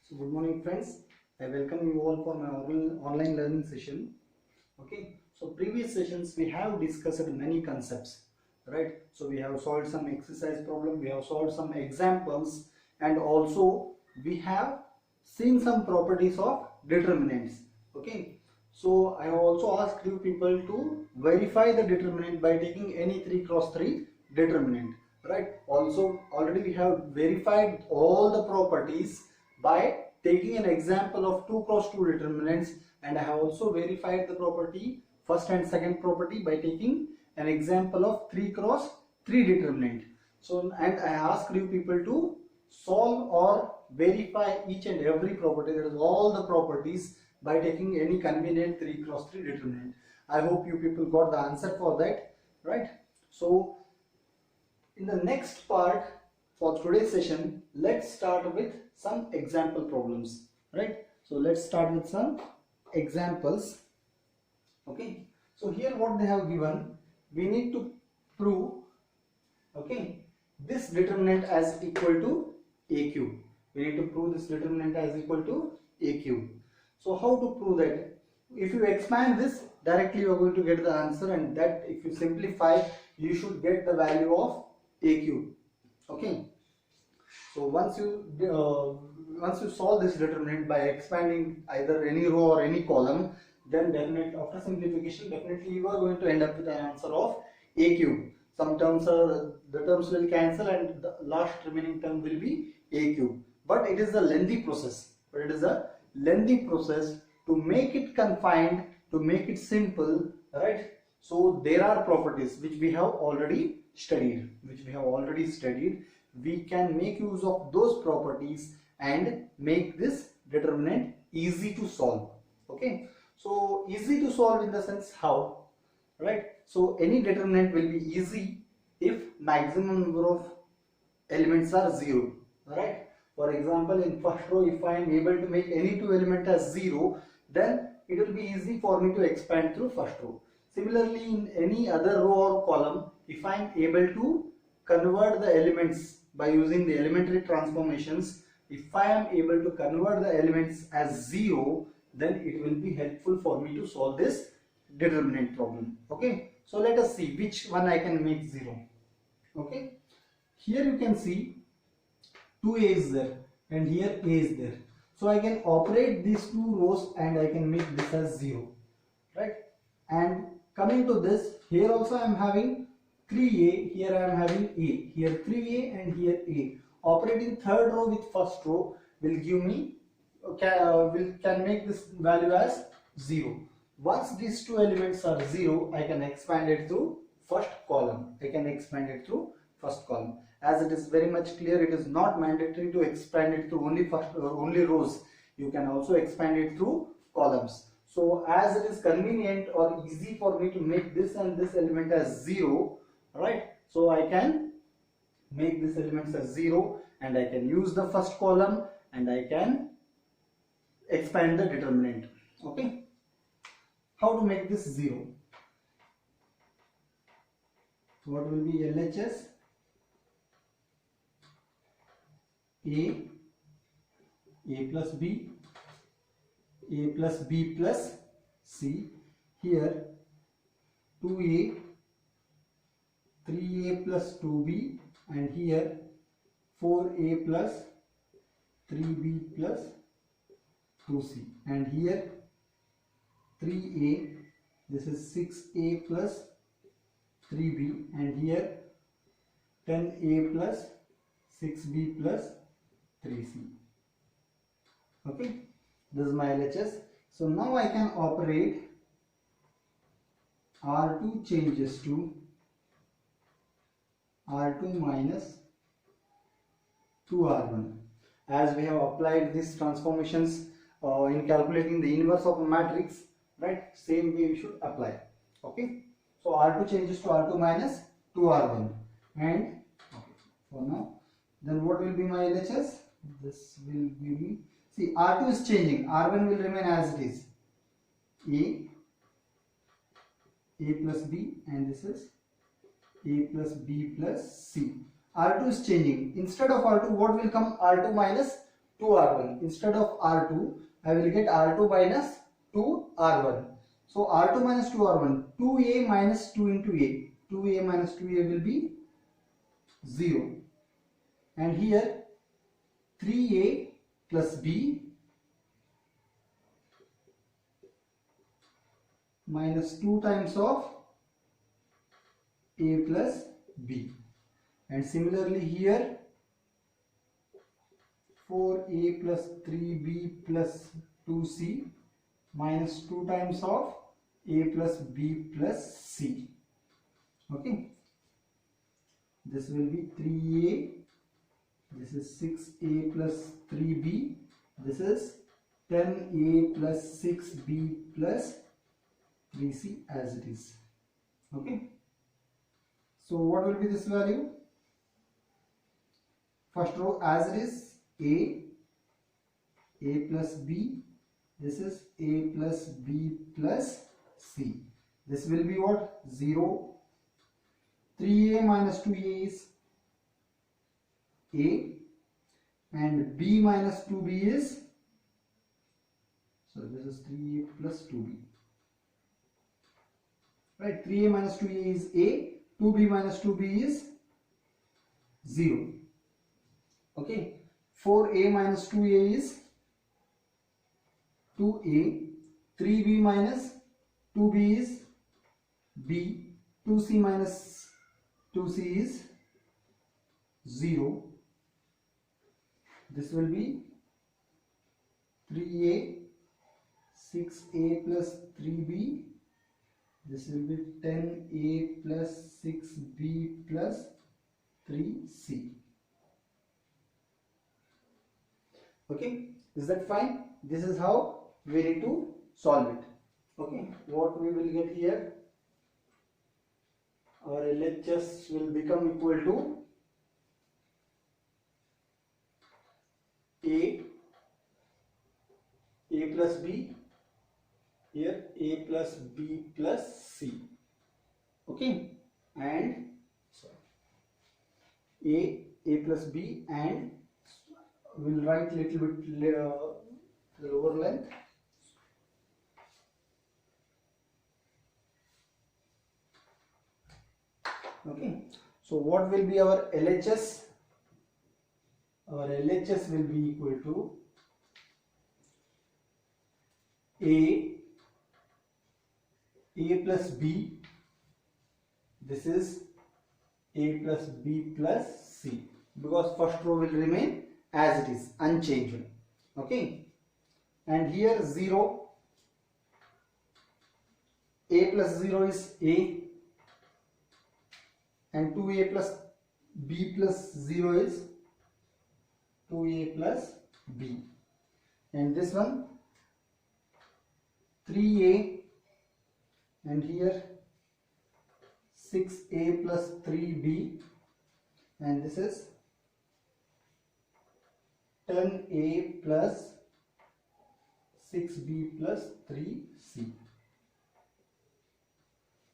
So good morning friends, I welcome you all for my online learning session. Okay, so previous sessions we have discussed many concepts, right? So we have solved some exercise problem, we have solved some examples, and also we have seen some properties of determinants. Okay, so I have also asked you people to verify the determinant by taking any 3 cross 3 determinant, right? Also already we have verified all the properties by taking an example of 2 cross 2 determinants, and I have also verified the property first and second property by taking an example of 3 cross 3 determinant. So and I asked you people to solve or verify each and every property, that is all the properties, by taking any convenient 3 cross 3 determinant. I hope you people got the answer for that, right? So in the next part for today's session, let's start with some example problems, right? So let's start with some examples. Okay, so here what they have given, we need to prove, okay, this determinant as equal to AQ. We need to prove this determinant as equal to AQ. So how to prove that? If you expand this, directly you are going to get the answer, and that if you simplify, you should get the value of AQ. Okay, so once you solve this determinant by expanding either any row or any column, then definitely after simplification, definitely you are going to end up with an answer of AQ. Some terms are, the terms will cancel and the last remaining term will be AQ. But it is a lengthy process. To make it confined, to make it simple, right? So there are properties which we have already studied. We can make use of those properties and make this determinant easy to solve. Okay, so easy to solve in the sense how, right? So any determinant will be easy if maximum number of elements are 0, right? For example, in first row, if I am able to make any 2 element as 0, then it will be easy for me to expand through first row. Similarly, in any other row or column, if I am able to convert the elements by using the elementary transformations, if I am able to convert the elements as 0, then it will be helpful for me to solve this determinant problem. Okay, so let us see which one I can make 0. Okay, here you can see 2a is there and here a is there, so I can operate these two rows and I can make this as 0, right? And coming to this, here also I am having 3a, here I am having a, here 3a and here a. Operating third row with first row will give me, can make this value as 0. Once these two elements are 0, I can expand it through first column. As it is very much clear, it is not mandatory to expand it through only rows. You can also expand it through columns. So as it is convenient or easy for me to make this and this element as 0, right? So I can make this element as 0 and I can use the first column and I can expand the determinant. Okay, how to make this 0? So what will be LHS? A plus B, A plus B plus C. Here 2A, 3A plus 2B, and here 4A plus 3B plus 2C, and here 3A, this is 6A plus 3B, and here 10A plus 6B plus 3C. Okay, this is my LHS. So now I can operate R2 changes to R2 minus 2R1. As we have applied these transformations in calculating the inverse of a matrix, right? Same way we should apply. Okay, so R2 changes to R2 minus 2R1, and okay, for now, then what will be my LHS? This will give me, see, R2 is changing, R1 will remain as it is, A plus B, and this is A plus B plus C. R2 is changing. Instead of R2, what will come? R2 minus 2r1. Instead of r2, I will get r2 minus 2r1. So r2 minus 2r1, 2a minus 2 into a. 2a minus 2a will be 0. And here 3a plus b minus 2 times of a plus b. And similarly here 4a plus 3b plus 2c minus 2 times of a plus b plus c. Okay, this will be 3a, this is 6a plus 3b, this is 10a plus 6b plus 3c as it is. Okay, so what will be this value? First row as it is, a plus b, this is a plus b plus c. This will be what? 0. 3a minus 2a is a, and b minus 2b is, so this is 3a plus 2b. Right, 3a minus 2a is a, 2b minus 2b is 0. Okay, 4a minus 2a is 2a, 3b minus 2b is b, 2c minus 2c is 0. This will be 3a, 6a plus 3b, this will be 10a plus 6b plus 3c. Okay, is that fine? This is how we need to solve it. Okay, what we will get here, our LHS will become equal to a plus b, here a plus b plus c. Okay, and a plus b, and we'll write little bit lower length. Okay, so what will be our LHS? Our LHS will be equal to a plus b, this is a plus b plus c, because first row will remain as it is, unchanged. Okay, and here 0, a plus 0 is a, and 2a plus b plus 0 is 2a plus b, and this one 3a, and here 6a plus 3b, and this is 10a plus 6b plus 3c.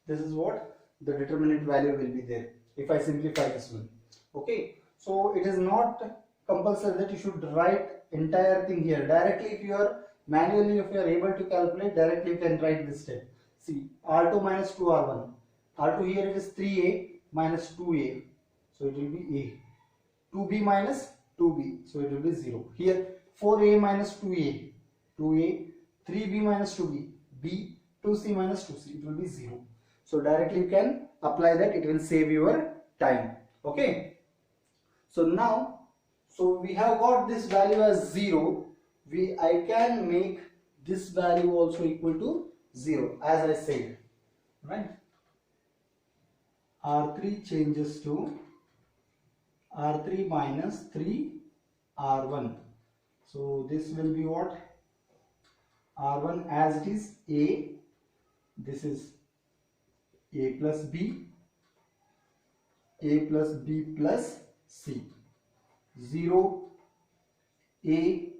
This is what the determinant value will be there if I simplify this one. Okay, so it is not compulsory that you should write entire thing here directly. If you are manually, if you are able to calculate directly, you can write this step. See, r2 minus 2r1, r2 here it is 3a minus 2a, so it will be a, 2b minus 2b, so it will be 0. Here 4a minus 2a, 2a, 3b minus 2b, b, 2c minus 2c, it will be 0. So directly you can apply that, it will save your time. Okay, so now, so we have got this value as 0. I can make this value also equal to 0, as I said, right? R3 changes to R3 minus 3 R1. So this will be what? R1 as it is a, this is a plus b, a plus b plus c, 0, a,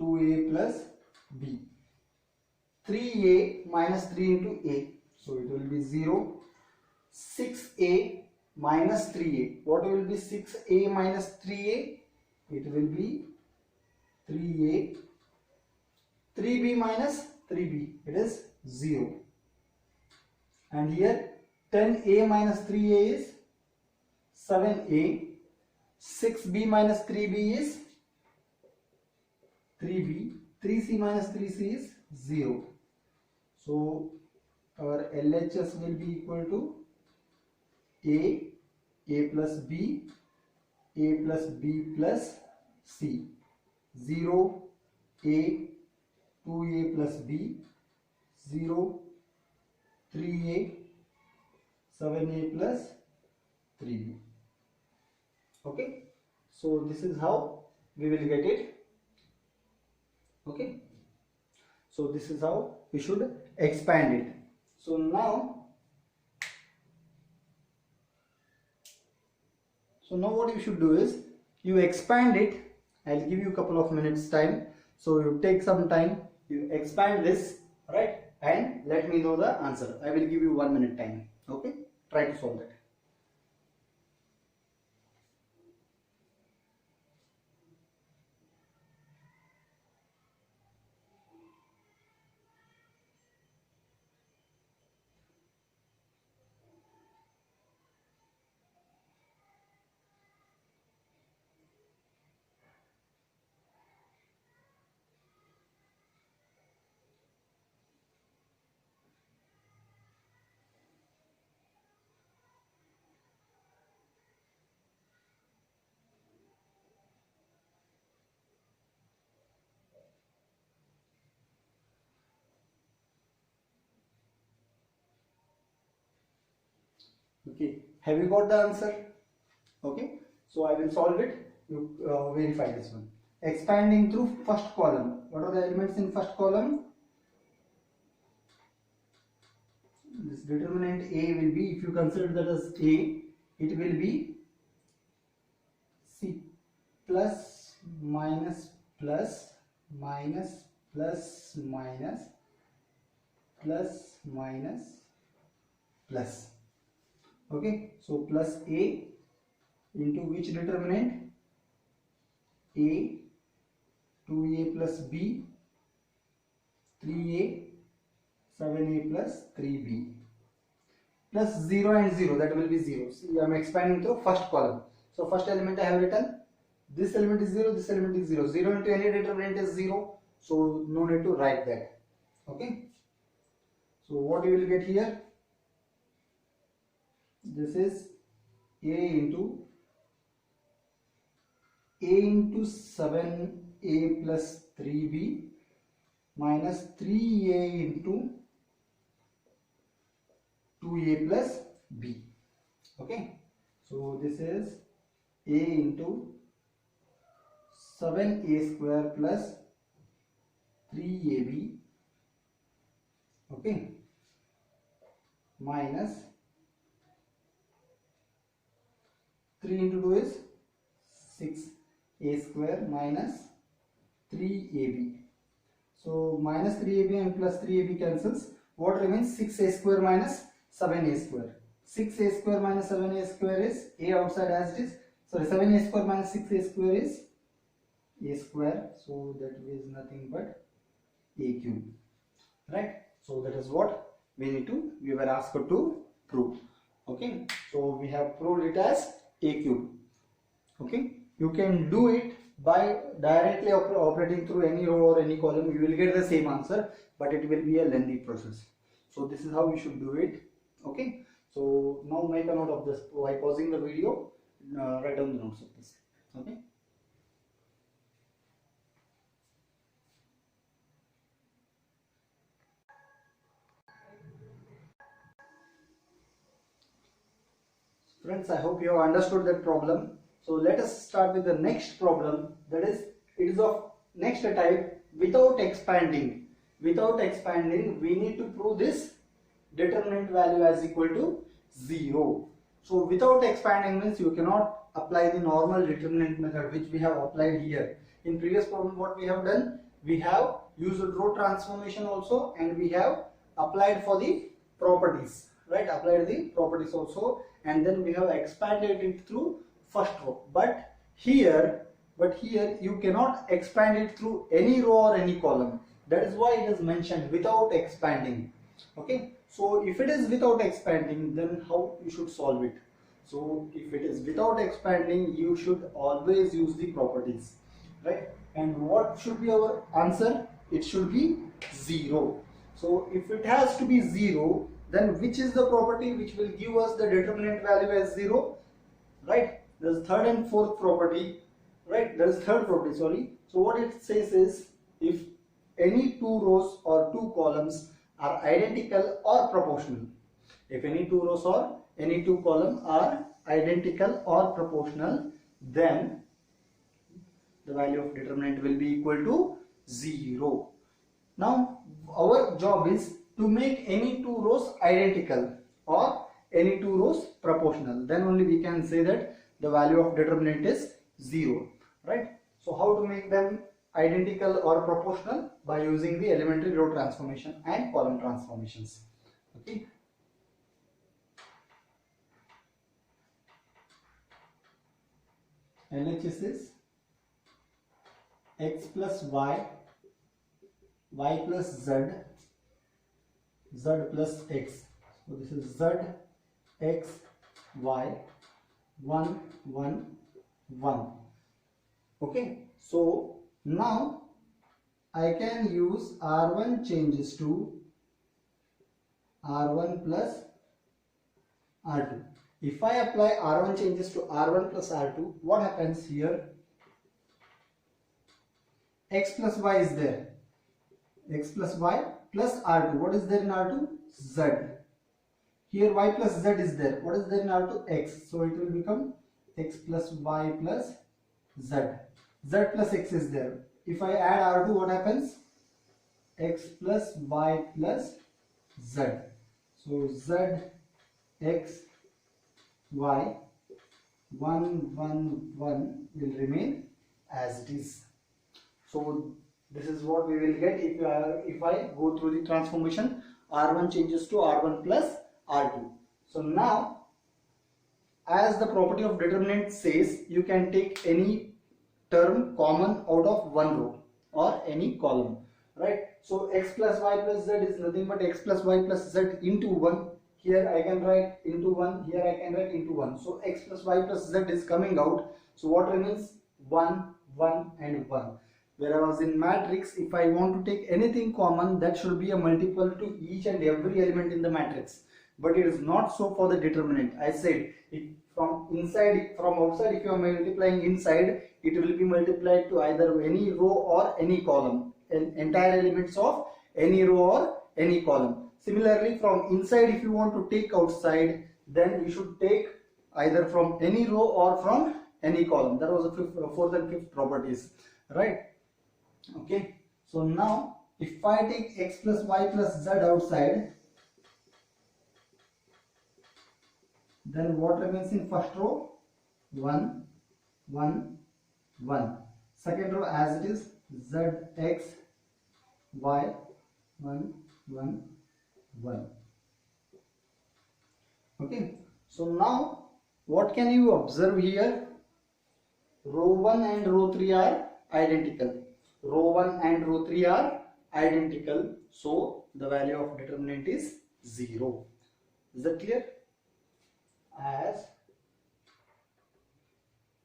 2a plus b, 3a minus 3 into a, so it will be 0, 6a minus 3a, what will be 6a minus 3a? it will be 3a, 3b minus 3b, it is 0. And here 10a minus 3a is 7a, 6b minus 3b is 3b, 3c minus 3c is 0. So our LHS will be equal to a plus b, a plus b plus c. 0, a, 2a plus b, 0, 3a, 7a plus 3b. Okay, so this is how we will get it. Okay, so this is how we should expand it. So now what you should do is you expand it. I'll give you a couple of minutes time. So you take some time, you expand this, right, and let me know the answer. I will give you 1 minute time. Okay, try to solve that. Okay, have you got the answer? Okay, so I will solve it. You verify this one. Expanding through first column. What are the elements in first column? This determinant A will be, if you consider that as A, it will be C plus minus plus minus plus minus plus minus plus. Okay, so plus A into which determinant? A, 2a plus b, 3a, 7a plus 3b, plus 0 and 0, that will be 0. See, I am expanding through first column. So first element I have written, this element is 0, this element is 0. 0 into any determinant is 0, so no need to write that. Okay, so what you will get here? This is a into 7a plus 3b minus 3a into 2a plus b. Okay, so this is a into 7a square plus 3ab, okay, minus 3 into 2 is 6a square minus 3ab. So minus 3ab and plus 3ab cancels. What remains? 6a square minus 7a square. 6a square minus 7a square is a outside as it is. Sorry, 7a square minus 6a square is a square. So that is nothing but a cube. Right? So that is what we were asked to prove. Okay. So we have proved it as a cube. Okay. You can do it by directly operating through any row or any column. You will get the same answer, but it will be a lengthy process. So this is how you should do it. Okay. So now make a note of this by pausing the video. Write down the notes of this. Okay. Friends, I hope you have understood that problem. So let us start with the next problem. That is, it is of next type without expanding. Without expanding, we need to prove this determinant value as equal to 0. So without expanding means you cannot apply the normal determinant method which we have applied here. In previous problem what we have done, we have used row transformation also, and we have applied for the properties, right? Applied the properties also, and then we have expanded it through first row. But here but here you cannot expand it through any row or any column. That is why it is mentioned without expanding. Okay, so if it is without expanding, then how you should solve it? So if it is without expanding, you should always use the properties, right? And what should be our answer? It should be 0. So if it has to be 0, then which is the property which will give us the determinant value as 0? Right? There's third and fourth property, right? There's third property, sorry. So what it says is, if any two rows or two columns are identical or proportional. If any two rows or any two columns are identical or proportional, then the value of determinant will be equal to 0. Now our job is to make any two rows identical or any two rows proportional. Then only we can say that the value of determinant is 0, right? So how to make them identical or proportional? By using the elementary row transformation and column transformations. Okay. LHS is x plus y, y plus z, z plus x. So this is z, x, y, 1, 1, 1. Okay. So now I can use R1 changes to R1 plus R2. If I apply R1 changes to R1 plus R2, what happens here? X plus y is there. X plus y plus R2. What is there in R2? Z. Here y plus z is there. What is there in R2? X. So it will become x plus y plus z. Z plus x is there. If I add R2, what happens? X plus y plus z. So z, x, y, 1, 1, 1 will remain as it is. So this is what we will get if I go through the transformation. R1 changes to R1 plus R2. So now, as the property of determinant says, you can take any term common out of one row or any column, right? So x plus y plus z is nothing but x plus y plus z into 1. Here I can write into 1, here I can write into 1. So x plus y plus z is coming out. So what remains? 1, 1 and 1. Whereas in matrix, if I want to take anything common, that should be a multiple to each and every element in the matrix. But it is not so for the determinant. I said, from outside, if you are multiplying inside, it will be multiplied to either any row or any column, entire elements of any row or any column. Similarly, from inside, if you want to take outside, then you should take either from any row or from any column. That was the fourth and fifth properties, right? Okay. So now, if I take x plus y plus z outside, then what remains in first row? 1, 1, 1. Second row as it is, z, x, y, 1, 1, 1. Okay. So now, what can you observe here? Row 1 and row 3 are identical. Row 1 and row 3 are identical. So the value of determinant is 0. Is that clear? As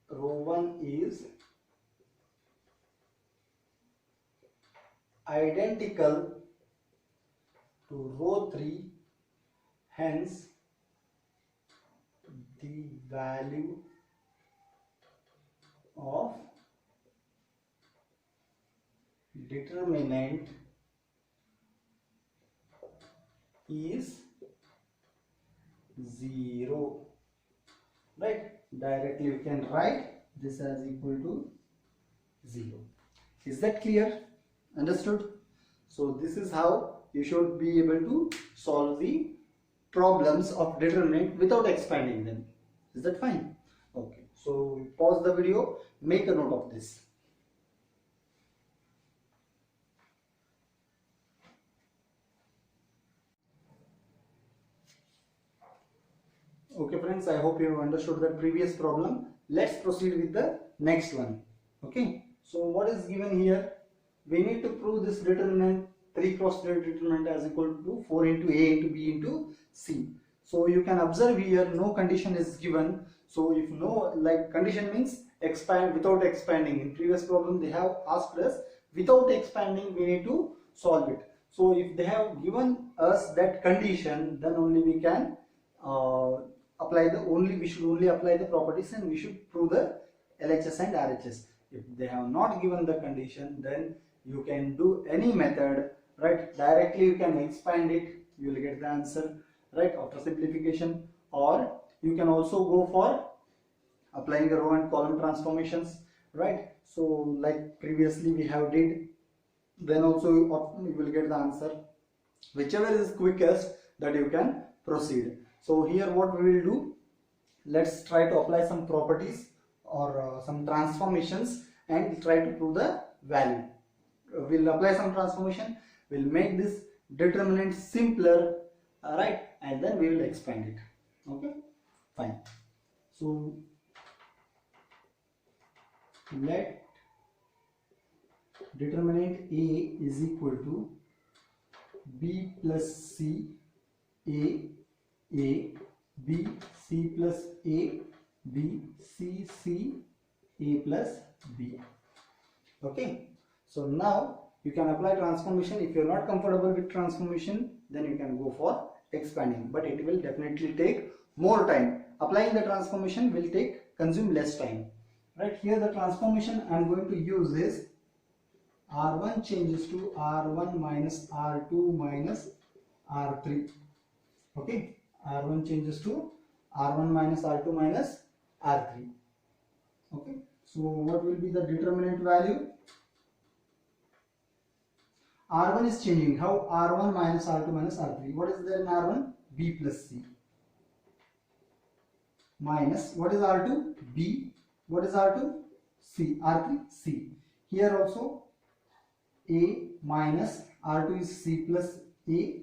row 1 is identical to row 3, hence the value of determinant is 0, right? Directly you can write this as equal to 0. Is that clear? Understood? So this is how you should be able to solve the problems of determinant without expanding them. Is that fine? Okay. So pause the video, make a note of this. Okay friends, I hope you have understood the previous problem. Let's proceed with the next one. Okay, so what is given here? We need to prove this determinant 3 cross 3 determinant as equal to 4 into A into B into C. So you can observe here no condition is given. So if no, like condition means expand without expanding. In previous problem they have asked us without expanding we need to solve it. So if they have given us that condition, then only we can apply the we should only apply the properties and we should prove the LHS and RHS. If they have not given the condition, then you can do any method, right? Directly you can expand it, you will get the answer, right, after simplification. Or you can also go for applying the row and column transformations, right? So like previously we have did, then also you will get the answer. Whichever is quickest, that you can proceed. So here what we will do, let's try to apply some properties or some transformations and try to prove the value. We'll apply some transformation, we'll make this determinant simpler, right, and then we will expand it. Okay, fine. So let determinant A is equal to B plus C, A, B, C plus A, B, C, C, A plus B. Okay, so now you can apply transformation. If you are not comfortable with transformation, then you can go for expanding, but it will definitely take more time. Applying the transformation will consume less time, right? Here the transformation I am going to use is R1 changes to R1 minus R2 minus R3. Okay, R1 changes to R1 minus R2 minus R3. Okay, so what will be the determinant value? R1 is changing. How? R1 minus R2 minus R3. What is there in R1? B plus C. Minus, what is R2? B. What is R2? C. R3? C. Here also A minus R2 is C plus A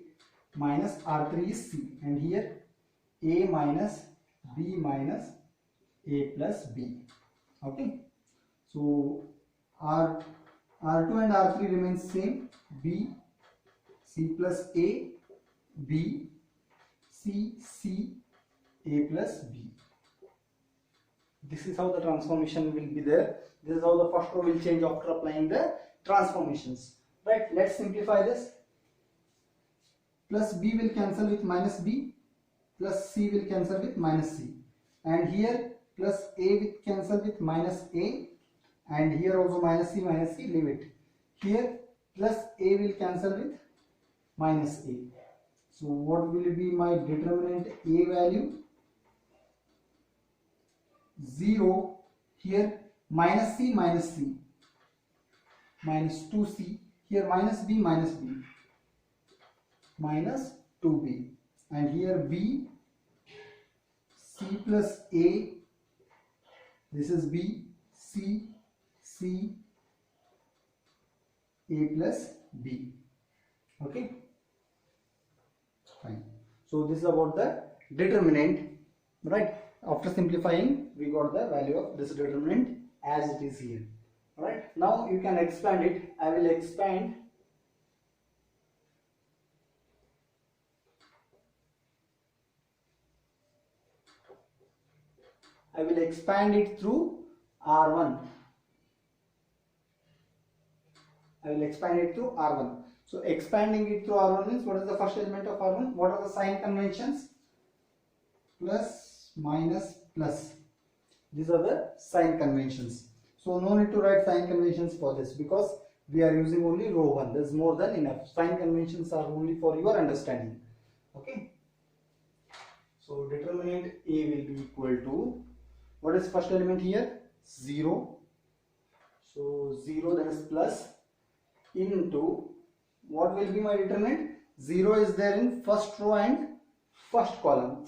minus R3 is C. And here A minus B minus A plus B. Okay. So R2 and R3 remains same. B, C plus A, B, C, C, A plus B. This is how the transformation will be there. This is how the first row will change after applying the transformations. Right, let's simplify this. Plus B will cancel with minus B, plus C will cancel with minus C. And here plus A will cancel with minus A, and here also minus C, leave it. Here plus A will cancel with minus A. So what will be my determinant A value? 0. Here minus C, minus 2C. Here minus B, minus 2B. And here B, C plus A, this is B, C, C, A plus B. Okay, fine. So this is about the determinant, right? After simplifying, we got the value of this determinant as it is here. Alright, now you can expand it. I will expand it through R1. So expanding it through R1 means, what is the first element of R1? What are the sign conventions? Plus, minus, plus. These are the sign conventions. So no need to write sign conventions for this because we are using only row 1. There is more than enough. Sign conventions are only for your understanding. Okay. So determinant A will be equal to, what is first element here? 0. So 0, that is plus, into, what will be my determinant? 0 is there in first row and first column.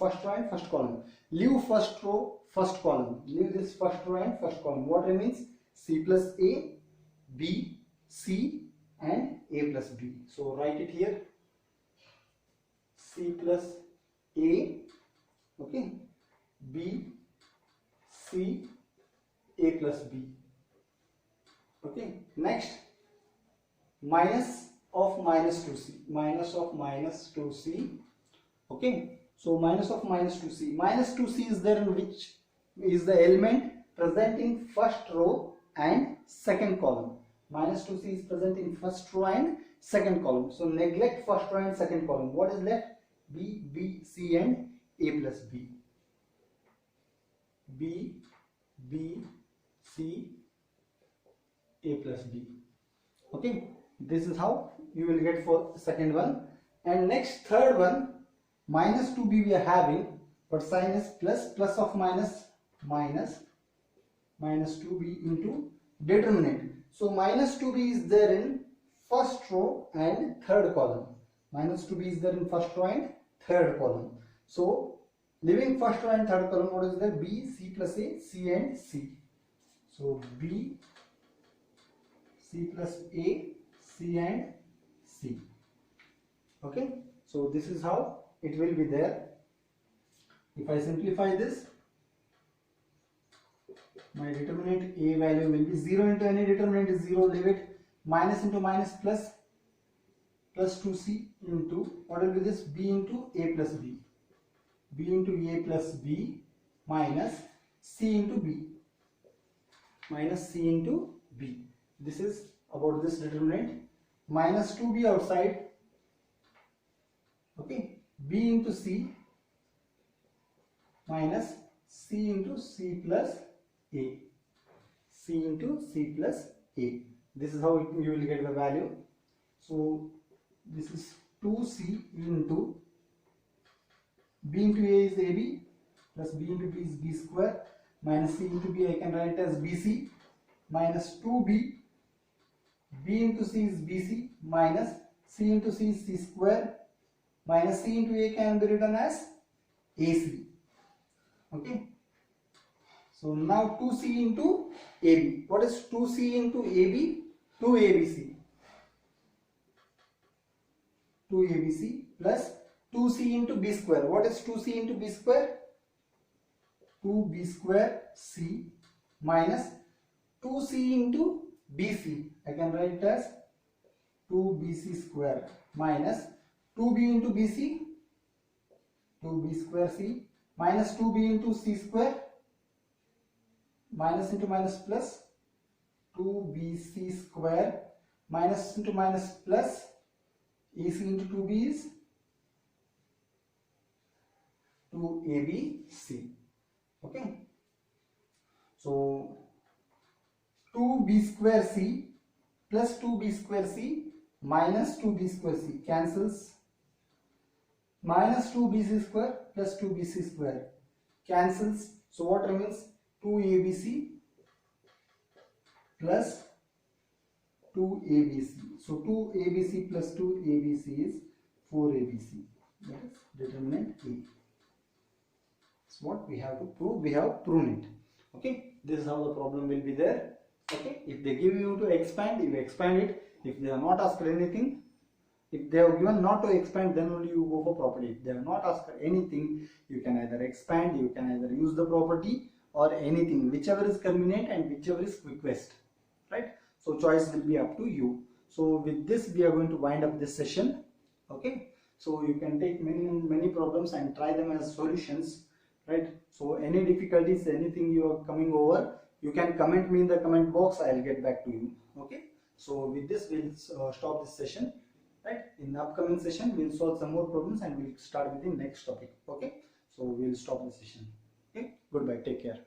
Leave first row, first column. Leave this first row and first column. What remains? C plus A, B, C and A plus B. So write it here. C plus A, okay, B, C, A plus B. Okay, next, minus of minus 2c, minus of minus 2c. Okay, so minus of minus 2c, minus 2c is there in which is the element present in first row and second column. Minus 2c is present in first row and second column. So neglect first row and second column. What is left? B, B, C and A plus B. B, B, C, A plus B. Okay, this is how you will get for second one. And next, third one, minus 2b we are having, but sign is plus, plus of minus, minus, minus 2b into determinant. So minus 2b is there in first row and third column. Minus 2b is there in first row and third column. So leaving first row and third column, what is there? B, C plus A, C and C. So B, C plus A, C and C. Okay, so this is how it will be there. If I simplify this, my determinant A value will be 0 into any determinant is 0, leave it, minus into minus plus, plus 2c into, what will be this? B into A plus B. B into A plus B minus C into B. Minus C into B. This is about this determinant. Minus 2b outside. Okay. B into C minus C into C plus A. C into C plus A. This is how you will get the value. So this is 2C into B into A is AB plus B into B is B square minus C into B I can write as BC minus 2B, B into C is BC minus C into C is C square minus C into A can be written as AC. Okay. So now 2C into AB. What is 2C into AB? 2ABC. 2ABC plus 2C into B square. What is 2C into B square? 2B square C minus 2C into BC. I can write it as 2BC square minus 2B into BC, 2B square C minus 2B into C square, minus into minus plus 2BC square minus into minus plus AC into 2B is 2ABC. Okay. So 2B square C plus 2B square C minus 2B square C cancels. Minus 2BC square plus 2BC square cancels. So what remains? 2ABC plus 2ABC. So 2ABC plus 2ABC is 4ABC. That is determinant A. That's what we have to prove. We have proven it. Okay. This is how the problem will be there. Okay. If they give you to expand, you expand it. If they have not asked for anything, if they have given not to expand, then only you go for property. If they have not asked for anything, you can either expand, you can either use the property or anything, whichever is convenient and whichever is quickest, right? So choice will be up to you. So with this, we are going to wind up this session. Okay. So you can take many problems and try them as solutions, right? So any difficulties, anything you are coming over, you can comment me in the comment box. I'll get back to you. Okay. So with this, we'll stop this session. Right, in the upcoming session we'll solve some more problems and we'll start with the next topic. Okay, so we'll stop the session. Okay, goodbye, take care.